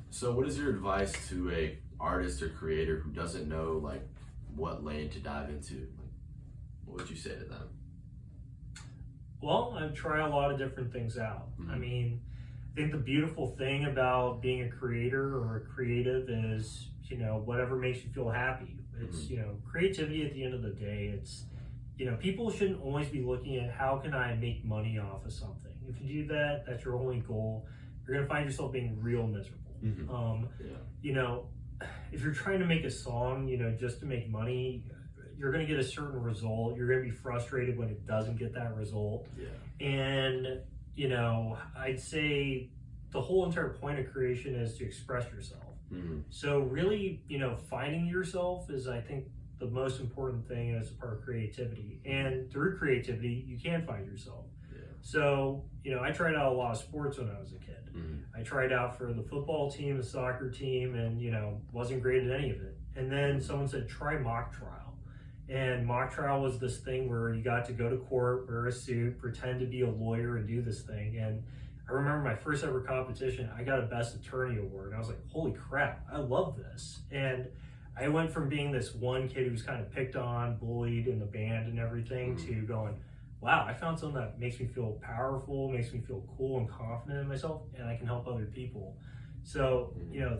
So what is your advice to a artist or creator who doesn't know like what lane to dive into? Like, what would you say to them? Well, I try a lot of different things out. Mm-hmm. I mean, I think the beautiful thing about being a creator or a creative is, whatever makes you feel happy. It's, creativity at the end of the day. It's, people shouldn't always be looking at how can I make money off of something. If you do that, that's your only goal, you're going to find yourself being real miserable. If you're trying to make a song, just to make money, you're going to get a certain result. You're going to be frustrated when it doesn't get that result. Yeah. And, I'd say the whole entire point of creation is to express yourself. Mm-hmm. So really, finding yourself is, I think, the most important thing as a part of creativity. And through creativity, you can find yourself. Yeah. So, I tried out a lot of sports when I was a kid. Mm-hmm. I tried out for the football team, the soccer team, and, wasn't great at any of it. And then someone said, try mock trial. And mock trial was this thing where you got to go to court, wear a suit, pretend to be a lawyer and do this thing. And I remember my first ever competition, I got a best attorney award. And I was like, holy crap, I love this. And I went from being this one kid who was kind of picked on, bullied in the band and everything, to going, wow, I found something that makes me feel powerful, makes me feel cool and confident in myself, and I can help other people. So,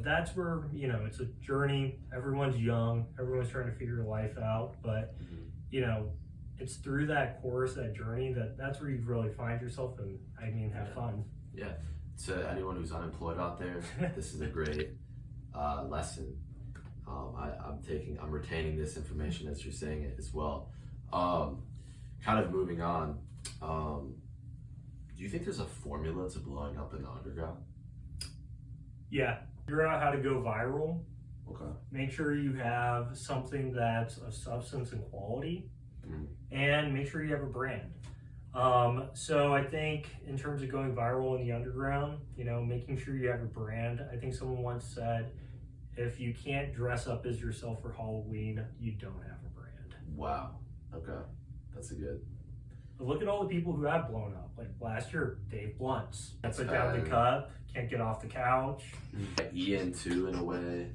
that's where, it's a journey. Everyone's young, everyone's trying to figure their life out, but, it's through that course, that journey, that's where you really find yourself and, have fun. Yeah. To anyone who's unemployed out there, this is a great lesson. I'm retaining this information as you're saying it as well. Kind of moving on, do you think there's a formula to blowing up in the underground? Yeah, figure out how to go viral. Okay. Make sure you have something that's of substance and quality, and make sure you have a brand. So I think in terms of going viral in the underground, making sure you have a brand. I think someone once said, if you can't dress up as yourself for Halloween, you don't have a brand. Wow. Okay. That's a good. But look at all the people who have blown up. Like last year, Dave Blunt's. Put down the cup, can't get off the couch. Ian too, in a way.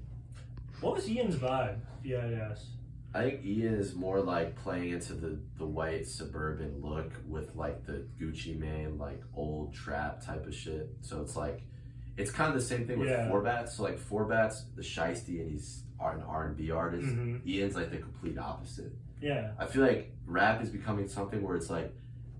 What was Ian's vibe? Yeah, yes. I think Ian is more like playing into the white suburban look with like the Gucci Mane, like old trap type of shit. So it's like, it's kind of the same thing with Forbats. So like Forbats, the shiesty, and he's an R&B artist. Mm-hmm. Ian's like the complete opposite. Yeah. I feel like rap is becoming something where it's like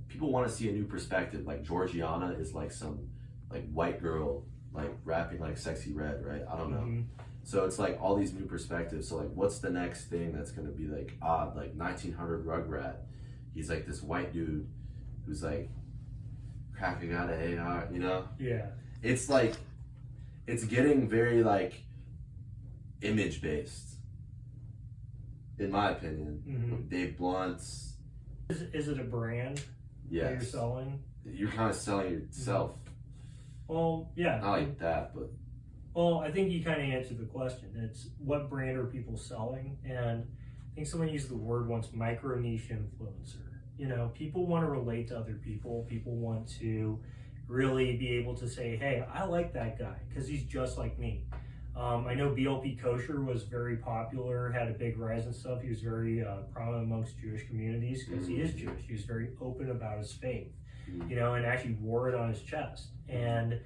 people want to see a new perspective. Like Georgiana is like some like white girl like rapping like Sexy Red, right? I don't know. Mm-hmm. So it's like all these new perspectives. So like what's the next thing that's gonna be like odd? Like 1900 Rugrat. He's like this white dude who's like cracking out of AR, Yeah. It's like it's getting very like image based. In my opinion, with Dave Blunt's. Is it a brand that you're selling? You're kind of selling yourself. Well, yeah. Not like that, but. Well, I think you kind of answered the question. It's what brand are people selling? And I think someone used the word once, micro niche influencer. People want to relate to other people. People want to really be able to say, hey, I like that guy because he's just like me. I know BLP Kosher was very popular, had a big rise and stuff. He was very prominent amongst Jewish communities because he is Jewish. He was very open about his faith, and actually wore it on his chest. And,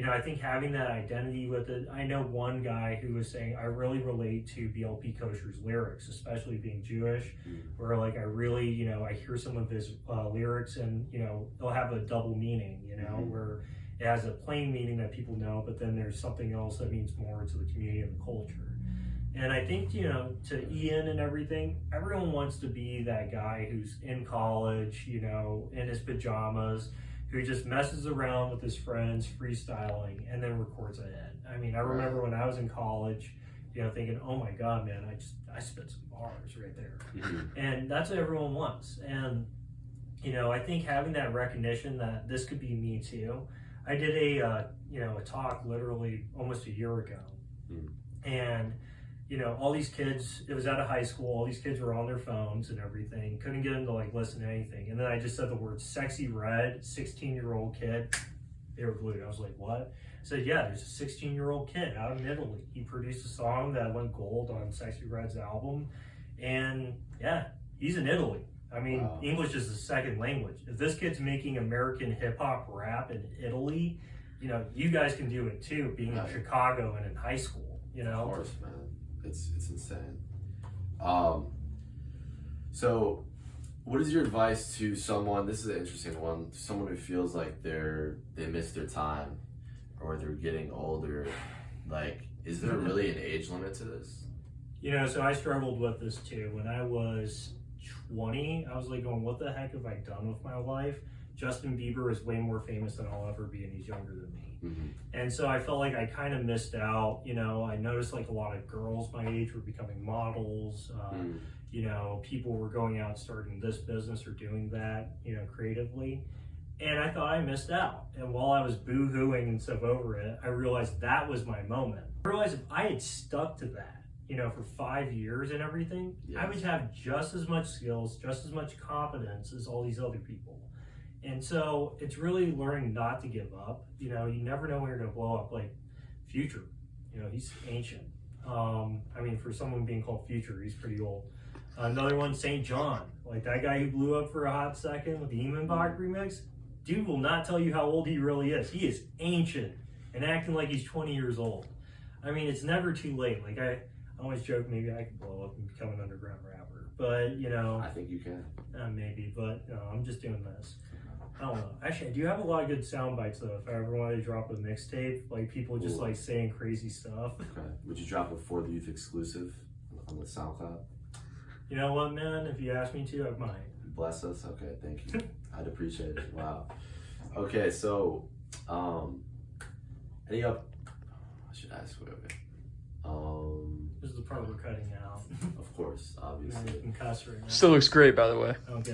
I think having that identity with it, I know one guy who was saying, I really relate to BLP Kosher's lyrics, especially being Jewish, where like I really, I hear some of his lyrics and, they'll have a double meaning, where it has a plain meaning that people know, but then there's something else that means more to the community and the culture. And I think, to Ian and everything, everyone wants to be that guy who's in college, in his pajamas, who just messes around with his friends, freestyling, and then records a hit. I mean, I remember when I was in college, thinking, oh my God, man, I spit some bars right there. And that's what everyone wants. And, I think having that recognition that this could be me too. I did a talk literally almost a year ago, and all these kids. It was at a high school. All these kids were on their phones and everything. Couldn't get them to like listen to anything. And then I just said the word "Sexy Red." 16-year-old kid. They were glued. I was like, "What?" said, yeah, there's a 16-year-old kid out in Italy. He produced a song that went gold on Sexy Red's album. And yeah, he's in Italy. I mean, wow. English is the second language. If this kid's making American hip hop rap in Italy, you know, you guys can do it too, being in Chicago and in high school, you know? Of course, man. It's insane. So what is your advice to someone, this is an interesting one, someone who feels like they missed their time or they're getting older? Like, is there really an age limit to this? You know, so I struggled with this too. When I was 20, I was like going, what the heck have I done with my life? Justin Bieber is way more famous than I'll ever be, and he's younger than me. Mm-hmm. And so I felt like I kind of missed out. You know, I noticed like a lot of girls my age were becoming models. You know, people were going out starting this business or doing that, you know, creatively. And I thought I missed out. And while I was boo-hooing and stuff over it, I realized that was my moment. I realized if I had stuck to that, you know, for 5 years and everything, yes, I would have just as much skills, just as much competence as all these other people. And so it's really learning not to give up. You know, you never know when you're going to blow up. Like Future, you know, he's ancient. I mean, for someone being called Future, he's pretty old. Another one, St. John, like that guy who blew up for a hot second with the Emenbach remix. Dude will not tell you how old he really is. He is ancient and acting like he's 20 years old. I mean, it's never too late. Like I always joke maybe I could blow up and become an underground rapper, but you know, I think you can. Maybe, but no, I'm just doing this. I don't know. Actually, I do have a lot of good sound bites though. If I ever wanted to drop a mixtape, like people just like saying crazy stuff. Okay. Would you drop a For the Youth exclusive on the SoundCloud? You know what, man? If you ask me to, I might. Bless us. Okay, thank you. I'd appreciate it. Wow. Okay, so I should ask. Wait. This is the part we're cutting out. Of course, obviously. You can cuss right now. Still looks great, by the way. Okay.